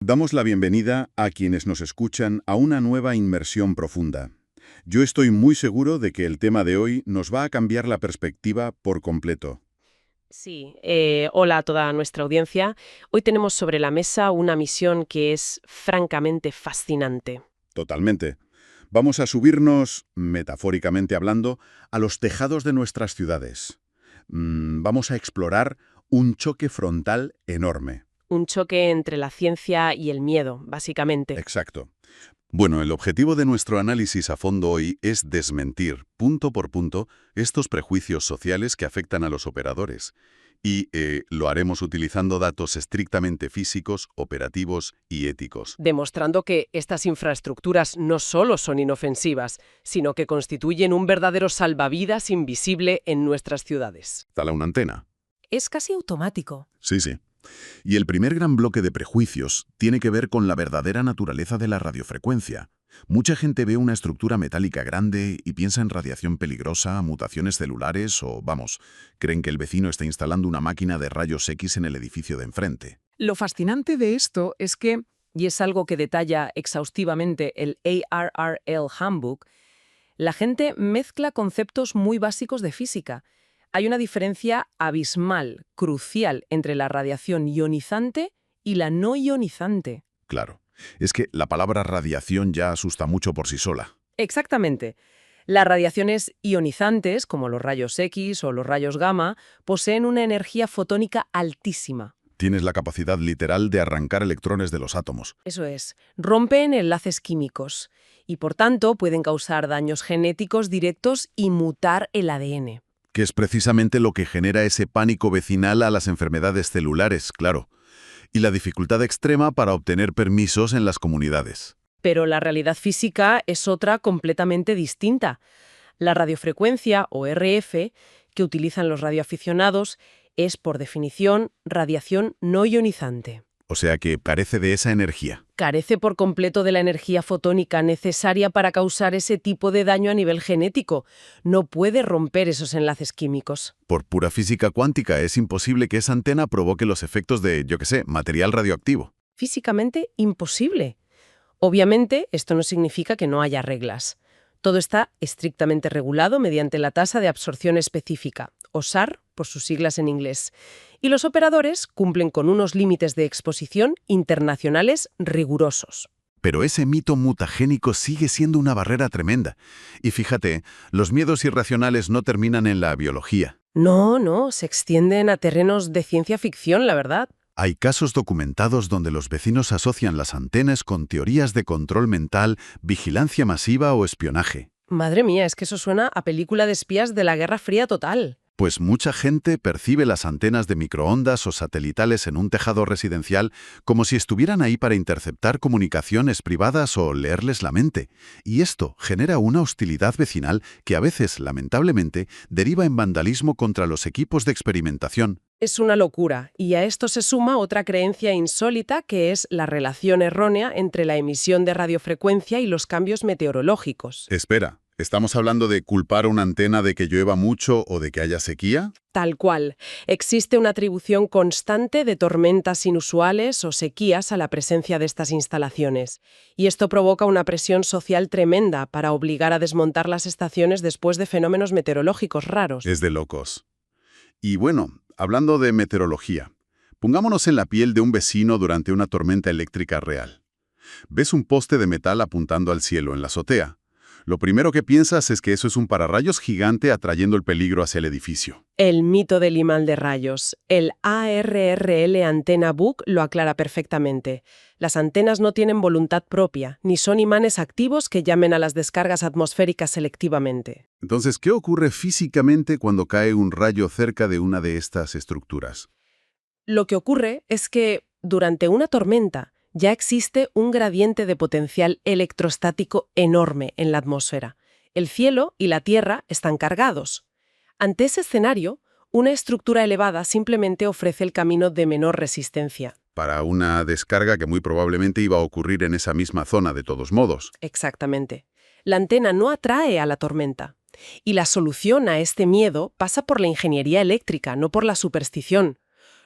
Damos la bienvenida a quienes nos escuchan a una nueva inmersión profunda. Yo estoy muy seguro de que el tema de hoy nos va a cambiar la perspectiva por completo. Sí, hola a toda nuestra audiencia. Hoy tenemos sobre la mesa una misión que es francamente fascinante. Totalmente. Vamos a subirnos, metafóricamente hablando, a los tejados de nuestras ciudades. Vamos a explorar un choque frontal enorme. Un choque entre la ciencia y el miedo, básicamente. Exacto. Bueno, el objetivo de nuestro análisis a fondo hoy es desmentir, punto por punto, estos prejuicios sociales que afectan a los operadores. Y lo haremos utilizando datos estrictamente físicos, operativos y éticos. Demostrando que estas infraestructuras no solo son inofensivas, sino que constituyen un verdadero salvavidas invisible en nuestras ciudades. Tala una antena. Es casi automático. Sí, sí. Y el primer gran bloque de prejuicios tiene que ver con la verdadera naturaleza de la radiofrecuencia. Mucha gente ve una estructura metálica grande y piensa en radiación peligrosa, mutaciones celulares o, vamos, creen que el vecino está instalando una máquina de rayos X en el edificio de enfrente. Lo fascinante de esto es que, y es algo que detalla exhaustivamente el ARRL Handbook, la gente mezcla conceptos muy básicos de física. Hay una diferencia abismal, crucial, entre la radiación ionizante y la no ionizante. Claro, es que la palabra radiación ya asusta mucho por sí sola. Exactamente. Las radiaciones ionizantes, como los rayos X o los rayos gamma, poseen una energía fotónica altísima. Tienes la capacidad literal de arrancar electrones de los átomos. Eso es, rompen enlaces químicos y por tanto pueden causar daños genéticos directos y mutar el ADN. Que es precisamente lo que genera ese pánico vecinal a las enfermedades celulares, claro. Y la dificultad extrema para obtener permisos en las comunidades. Pero la realidad física es otra completamente distinta. La radiofrecuencia, o RF, que utilizan los radioaficionados, es, por definición, radiación no ionizante. O sea que carece de esa energía. Carece por completo de la energía fotónica necesaria para causar ese tipo de daño a nivel genético. No puede romper esos enlaces químicos. Por pura física cuántica es imposible que esa antena provoque los efectos de, yo qué sé, material radioactivo. Físicamente imposible. Obviamente, esto no significa que no haya reglas. Todo está estrictamente regulado mediante la tasa de absorción específica, o SAR, por sus siglas en inglés. Y los operadores cumplen con unos límites de exposición internacionales rigurosos. Pero ese mito mutagénico sigue siendo una barrera tremenda. Y fíjate, los miedos irracionales no terminan en la biología. No, se extienden a terrenos de ciencia ficción, la verdad. Hay casos documentados donde los vecinos asocian las antenas con teorías de control mental, vigilancia masiva o espionaje. Madre mía, es que eso suena a película de espías de la Guerra Fría total. Pues mucha gente percibe las antenas de microondas o satelitales en un tejado residencial como si estuvieran ahí para interceptar comunicaciones privadas o leerles la mente. Y esto genera una hostilidad vecinal que a veces, lamentablemente, deriva en vandalismo contra los equipos de experimentación. Es una locura, y a esto se suma otra creencia insólita que es la relación errónea entre la emisión de radiofrecuencia y los cambios meteorológicos. Espera, ¿estamos hablando de culpar una antena de que llueva mucho o de que haya sequía? Tal cual. Existe una atribución constante de tormentas inusuales o sequías a la presencia de estas instalaciones. Y esto provoca una presión social tremenda para obligar a desmontar las estaciones después de fenómenos meteorológicos raros. Es de locos. Y bueno, hablando de meteorología, pongámonos en la piel de un vecino durante una tormenta eléctrica real. Ves un poste de metal apuntando al cielo en la azotea. Lo primero que piensas es que eso es un pararrayos gigante atrayendo el peligro hacia el edificio. El mito del imán de rayos. El ARRL Antenna Book lo aclara perfectamente. Las antenas no tienen voluntad propia, ni son imanes activos que llamen a las descargas atmosféricas selectivamente. Entonces, ¿qué ocurre físicamente cuando cae un rayo cerca de una de estas estructuras? Lo que ocurre es que, durante una tormenta, ya existe un gradiente de potencial electrostático enorme en la atmósfera. El cielo y la tierra están cargados. Ante ese escenario, una estructura elevada simplemente ofrece el camino de menor resistencia. Para una descarga que muy probablemente iba a ocurrir en esa misma zona de todos modos. Exactamente. La antena no atrae a la tormenta. Y la solución a este miedo pasa por la ingeniería eléctrica, no por la superstición.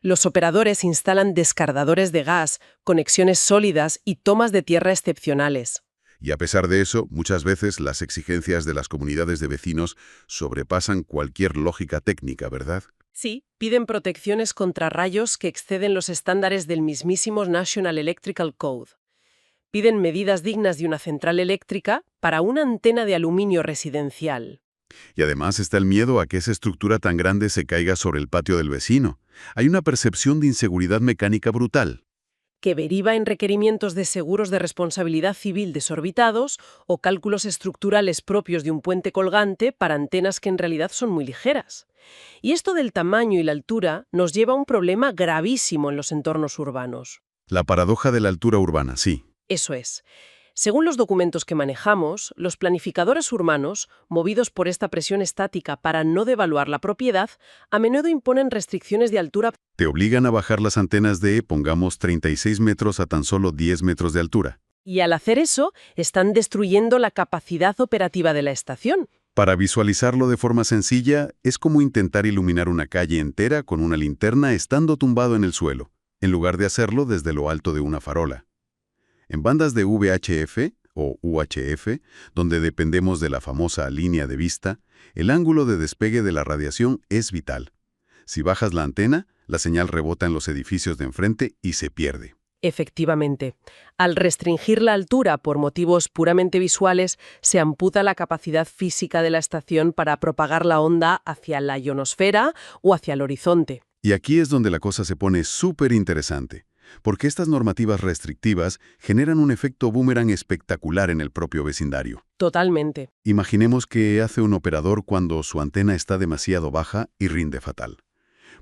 Los operadores instalan descargadores de gas, conexiones sólidas y tomas de tierra excepcionales. Y a pesar de eso, muchas veces las exigencias de las comunidades de vecinos sobrepasan cualquier lógica técnica, ¿verdad? Sí, piden protecciones contra rayos que exceden los estándares del mismísimo National Electrical Code. Piden medidas dignas de una central eléctrica para una antena de aluminio residencial. Y además está el miedo a que esa estructura tan grande se caiga sobre el patio del vecino. Hay una percepción de inseguridad mecánica brutal. Que deriva en requerimientos de seguros de responsabilidad civil desorbitados o cálculos estructurales propios de un puente colgante para antenas que en realidad son muy ligeras. Y esto del tamaño y la altura nos lleva a un problema gravísimo en los entornos urbanos. La paradoja de la altura urbana, sí. Eso es. Según los documentos que manejamos, los planificadores urbanos, movidos por esta presión estática para no devaluar la propiedad, a menudo imponen restricciones de altura. Te obligan a bajar las antenas de, pongamos, 36 metros a tan solo 10 metros de altura. Y al hacer eso, están destruyendo la capacidad operativa de la estación. Para visualizarlo de forma sencilla, es como intentar iluminar una calle entera con una linterna estando tumbado en el suelo, en lugar de hacerlo desde lo alto de una farola. En bandas de VHF o UHF, donde dependemos de la famosa línea de vista, el ángulo de despegue de la radiación es vital. Si bajas la antena, la señal rebota en los edificios de enfrente y se pierde. Efectivamente, al restringir la altura por motivos puramente visuales, se amputa la capacidad física de la estación para propagar la onda hacia la ionosfera o hacia el horizonte. Y aquí es donde la cosa se pone súper interesante, porque estas normativas restrictivas generan un efecto boomerang espectacular en el propio vecindario. Totalmente. Imaginemos qué hace un operador cuando su antena está demasiado baja y rinde fatal.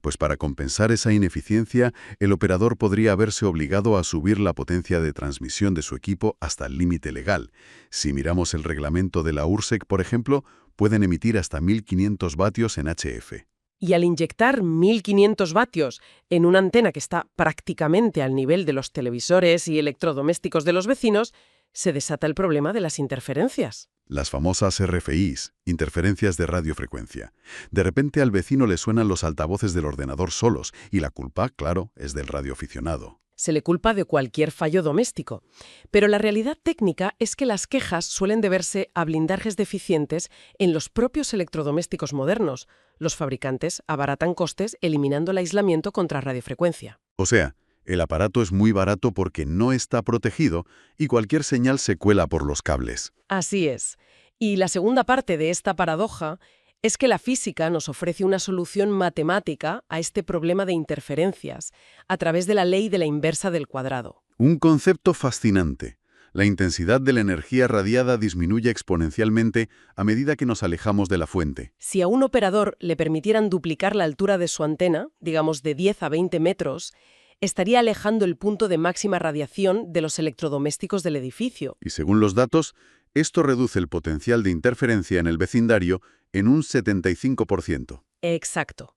Pues para compensar esa ineficiencia, el operador podría verse obligado a subir la potencia de transmisión de su equipo hasta el límite legal. Si miramos el reglamento de la URSSEC, por ejemplo, pueden emitir hasta 1500 vatios en HF. Y al inyectar 1500 vatios en una antena que está prácticamente al nivel de los televisores y electrodomésticos de los vecinos, se desata el problema de las interferencias. Las famosas RFIs, interferencias de radiofrecuencia. De repente al vecino le suenan los altavoces del ordenador solos y la culpa, claro, es del radioaficionado. Se le culpa de cualquier fallo doméstico. Pero la realidad técnica es que las quejas suelen deberse a blindajes deficientes en los propios electrodomésticos modernos. Los fabricantes abaratan costes eliminando el aislamiento contra radiofrecuencia. O sea, el aparato es muy barato porque no está protegido y cualquier señal se cuela por los cables. Así es. Y la segunda parte de esta paradoja es que la física nos ofrece una solución matemática a este problema de interferencias a través de la ley de la inversa del cuadrado. Un concepto fascinante. La intensidad de la energía radiada disminuye exponencialmente a medida que nos alejamos de la fuente. Si a un operador le permitieran duplicar la altura de su antena, digamos de 10 a 20 metros, estaría alejando el punto de máxima radiación de los electrodomésticos del edificio. Y según los datos, esto reduce el potencial de interferencia en el vecindario en un 75%. Exacto.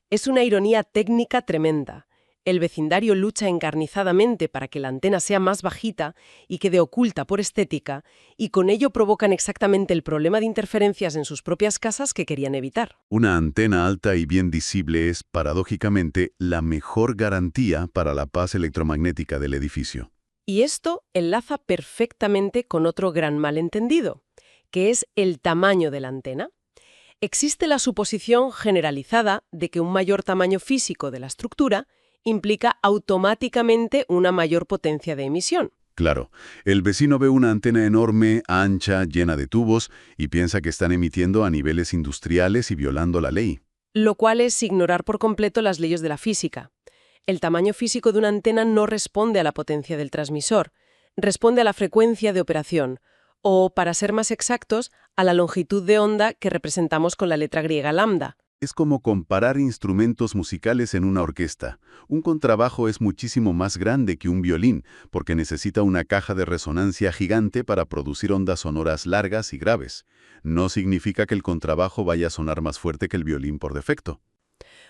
Es una ironía técnica tremenda. El vecindario lucha encarnizadamente para que la antena sea más bajita y quede oculta por estética, y con ello provocan exactamente el problema de interferencias en sus propias casas que querían evitar. Una antena alta y bien visible es, paradójicamente, la mejor garantía para la paz electromagnética del edificio. Y esto enlaza perfectamente con otro gran malentendido, que es el tamaño de la antena. Existe la suposición generalizada de que un mayor tamaño físico de la estructura implica automáticamente una mayor potencia de emisión. Claro, el vecino ve una antena enorme, ancha, llena de tubos, y piensa que están emitiendo a niveles industriales y violando la ley. Lo cual es ignorar por completo las leyes de la física. El tamaño físico de una antena no responde a la potencia del transmisor, responde a la frecuencia de operación, o, para ser más exactos, a la longitud de onda que representamos con la letra griega lambda. Es como comparar instrumentos musicales en una orquesta. Un contrabajo es muchísimo más grande que un violín, porque necesita una caja de resonancia gigante para producir ondas sonoras largas y graves. No significa que el contrabajo vaya a sonar más fuerte que el violín por defecto.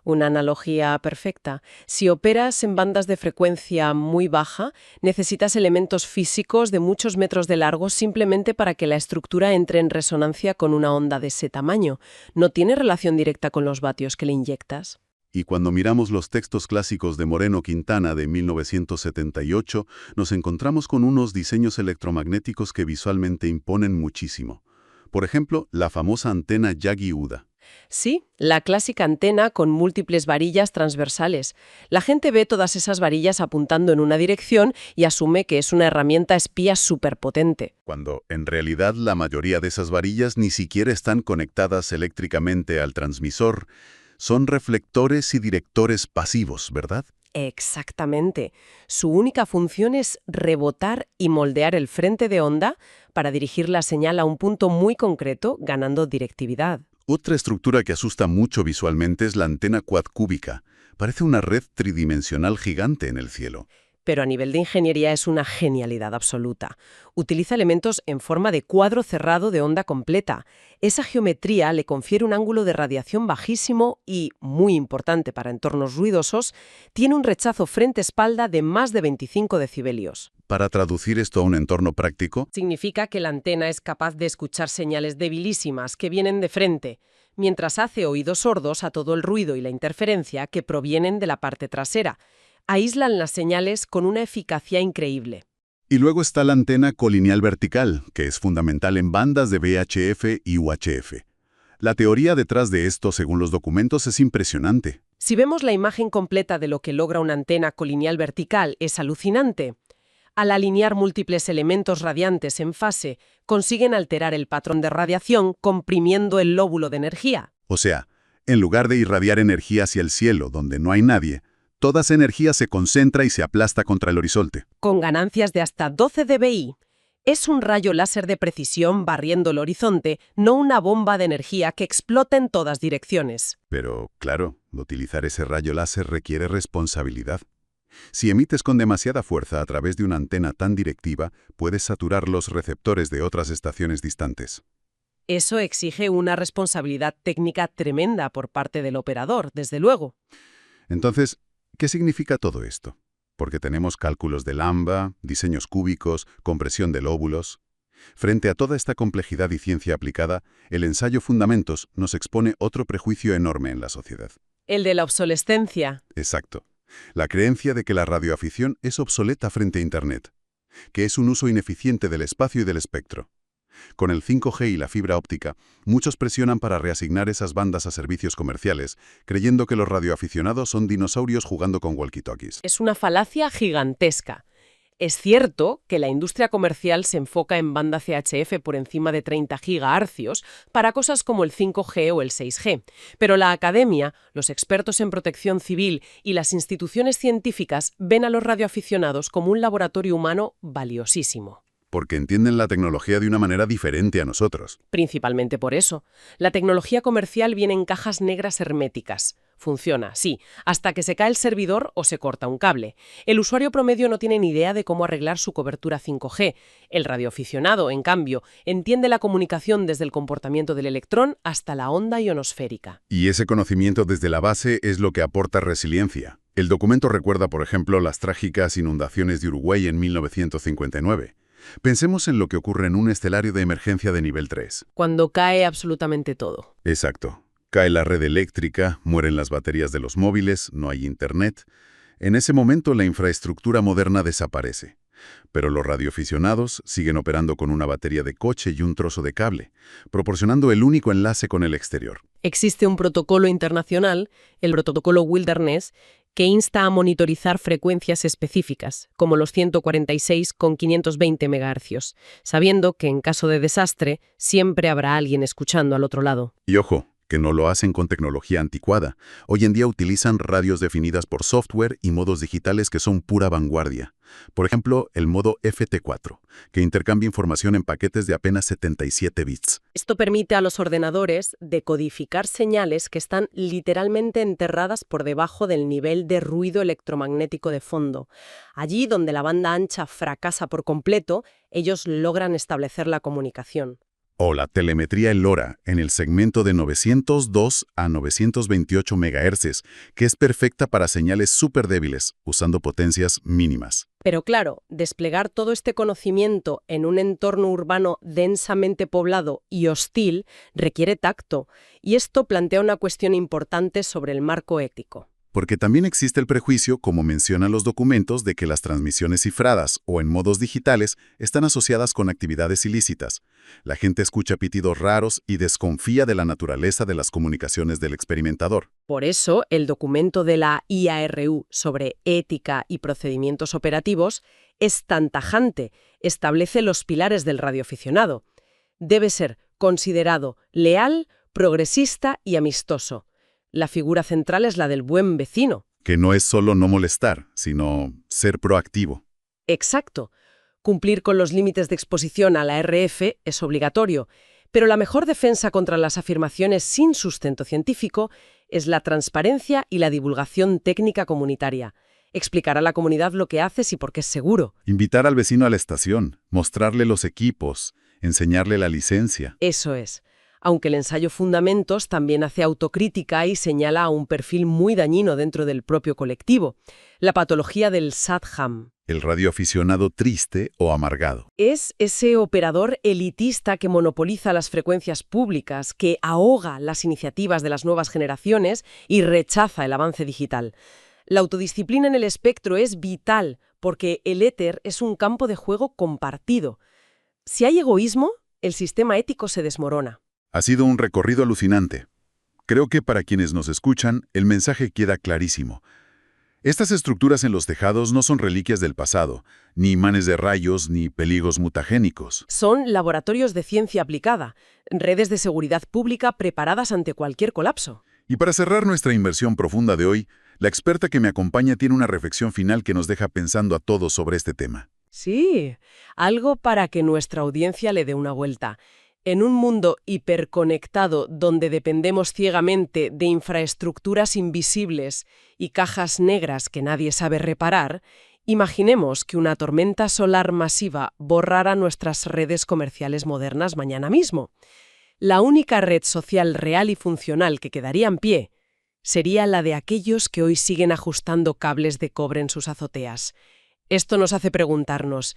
Una analogía perfecta. Si operas en bandas de frecuencia muy baja, necesitas elementos físicos de muchos metros de largo simplemente para que la estructura entre en resonancia con una onda de ese tamaño. No tiene relación directa con los vatios que le inyectas. Y cuando miramos los textos clásicos de Moreno Quintana de 1978, nos encontramos con unos diseños electromagnéticos que visualmente imponen muchísimo. Por ejemplo, la famosa antena Yagi-Uda. Sí, la clásica antena con múltiples varillas transversales. La gente ve todas esas varillas apuntando en una dirección y asume que es una herramienta espía superpotente. Cuando, en realidad, la mayoría de esas varillas ni siquiera están conectadas eléctricamente al transmisor. Son reflectores y directores pasivos, ¿verdad? Exactamente. Su única función es rebotar y moldear el frente de onda para dirigir la señal a un punto muy concreto, ganando directividad. Otra estructura que asusta mucho visualmente es la antena cuadcúbica. Parece una red tridimensional gigante en el cielo. Pero a nivel de ingeniería es una genialidad absoluta. Utiliza elementos en forma de cuadro cerrado de onda completa. Esa geometría le confiere un ángulo de radiación bajísimo y, muy importante para entornos ruidosos, tiene un rechazo frente-espalda de más de 25 decibelios. Para traducir esto a un entorno práctico, Significa que la antena es capaz de escuchar señales debilísimas que vienen de frente, mientras hace oídos sordos a todo el ruido y la interferencia que provienen de la parte trasera. Aíslan las señales con una eficacia increíble. y luego está la antena colineal vertical, que es fundamental en bandas de VHF y UHF. La teoría detrás de esto, según los documentos, es impresionante. Si vemos la imagen completa de lo que logra una antena colineal vertical, es alucinante. Al alinear múltiples elementos radiantes en fase, consiguen alterar el patrón de radiación, comprimiendo el lóbulo de energía. O sea, en lugar de irradiar energía hacia el cielo, donde no hay nadie, toda esa energía se concentra y se aplasta contra el horizonte. Con ganancias de hasta 12 dBi. Es un rayo láser de precisión barriendo el horizonte, no una bomba de energía que explota en todas direcciones. Pero, claro, utilizar ese rayo láser requiere responsabilidad. Si emites con demasiada fuerza a través de una antena tan directiva, puedes saturar los receptores de otras estaciones distantes. Eso exige una responsabilidad técnica tremenda por parte del operador, desde luego. Entonces, ¿qué significa todo esto? Porque tenemos cálculos de Lambda, diseños cúbicos, compresión de lóbulos. Frente a toda esta complejidad y ciencia aplicada, el ensayo Fundamentos nos expone otro prejuicio enorme en la sociedad. El de la obsolescencia. Exacto. La creencia de que la radioafición es obsoleta frente a Internet, que es un uso ineficiente del espacio y del espectro. Con el 5G y la fibra óptica, muchos presionan para reasignar esas bandas a servicios comerciales, creyendo que los radioaficionados son dinosaurios jugando con walkie-talkies. Es una falacia gigantesca. Es cierto que la industria comercial se enfoca en banda CHF por encima de 30 GHz para cosas como el 5G o el 6G, pero la academia, los expertos en protección civil y las instituciones científicas ven a los radioaficionados como un laboratorio humano valiosísimo. Porque entienden la tecnología de una manera diferente a nosotros. Principalmente por eso. La tecnología comercial viene en cajas negras herméticas. Funciona, sí, hasta que se cae el servidor o se corta un cable. El usuario promedio no tiene ni idea de cómo arreglar su cobertura 5G. El radioaficionado, en cambio, entiende la comunicación desde el comportamiento del electrón hasta la onda ionosférica. Y ese conocimiento desde la base es lo que aporta resiliencia. El documento recuerda, por ejemplo, las trágicas inundaciones de Uruguay en 1959. Pensemos en lo que ocurre en un estelario de emergencia de nivel 3. Cuando cae absolutamente todo. Exacto. Cae la red eléctrica, mueren las baterías de los móviles, no hay internet. En ese momento la infraestructura moderna desaparece. Pero los radioaficionados siguen operando con una batería de coche y un trozo de cable, proporcionando el único enlace con el exterior. Existe un protocolo internacional, el protocolo Wilderness, que insta a monitorizar frecuencias específicas, como los 146 con 520 MHz, sabiendo que en caso de desastre siempre habrá alguien escuchando al otro lado. Y ojo, que no lo hacen con tecnología anticuada. Hoy en día utilizan radios definidas por software y modos digitales que son pura vanguardia. Por ejemplo, el modo FT4, que intercambia información en paquetes de apenas 77 bits. Esto permite a los ordenadores decodificar señales que están literalmente enterradas por debajo del nivel de ruido electromagnético de fondo. Allí donde la banda ancha fracasa por completo, ellos logran establecer la comunicación. O la telemetría LoRa en el segmento de 902 a 928 MHz, que es perfecta para señales súper débiles, usando potencias mínimas. Pero claro, desplegar todo este conocimiento en un entorno urbano densamente poblado y hostil requiere tacto, y esto plantea una cuestión importante sobre el marco ético. Porque también existe el prejuicio, como mencionan los documentos, de que las transmisiones cifradas o en modos digitales están asociadas con actividades ilícitas. La gente escucha pitidos raros y desconfía de la naturaleza de las comunicaciones del experimentador. Por eso, el documento de la IARU sobre ética y procedimientos operativos es tan tajante, establece los pilares del radioaficionado. Debe ser considerado leal, progresista y amistoso. La figura central es la del buen vecino. Que no es solo no molestar, sino ser proactivo. Exacto. Cumplir con los límites de exposición a la RF es obligatorio, pero la mejor defensa contra las afirmaciones sin sustento científico es la transparencia y la divulgación técnica comunitaria. Explicar a la comunidad lo que haces y por qué es seguro. Invitar al vecino a la estación, mostrarle los equipos, enseñarle la licencia. Eso es. Aunque el ensayo Fundamentos también hace autocrítica y señala a un perfil muy dañino dentro del propio colectivo, la patología del sadham. El radioaficionado triste o amargado. Es ese operador elitista que monopoliza las frecuencias públicas, que ahoga las iniciativas de las nuevas generaciones y rechaza el avance digital. La autodisciplina en el espectro es vital porque el éter es un campo de juego compartido. Si hay egoísmo, el sistema ético se desmorona. Ha sido un recorrido alucinante. Creo que para quienes nos escuchan, el mensaje queda clarísimo. Estas estructuras en los tejados no son reliquias del pasado, ni imanes de rayos, ni peligros mutagénicos. Son laboratorios de ciencia aplicada, redes de seguridad pública preparadas ante cualquier colapso. Y para cerrar nuestra inmersión profunda de hoy, la experta que me acompaña tiene una reflexión final que nos deja pensando a todos sobre este tema. Sí, algo para que nuestra audiencia le dé una vuelta. En un mundo hiperconectado donde dependemos ciegamente de infraestructuras invisibles y cajas negras que nadie sabe reparar, imaginemos que una tormenta solar masiva borrara nuestras redes comerciales modernas mañana mismo. La única red social real y funcional que quedaría en pie sería la de aquellos que hoy siguen ajustando cables de cobre en sus azoteas. Esto nos hace preguntarnos: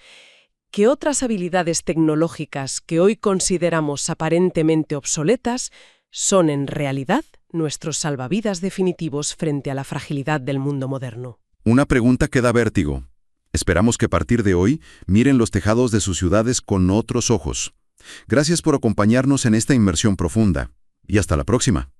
¿qué otras habilidades tecnológicas que hoy consideramos aparentemente obsoletas son en realidad nuestros salvavidas definitivos frente a la fragilidad del mundo moderno? Una pregunta que da vértigo. Esperamos que a partir de hoy miren los tejados de sus ciudades con otros ojos. Gracias por acompañarnos en esta inmersión profunda. Y hasta la próxima.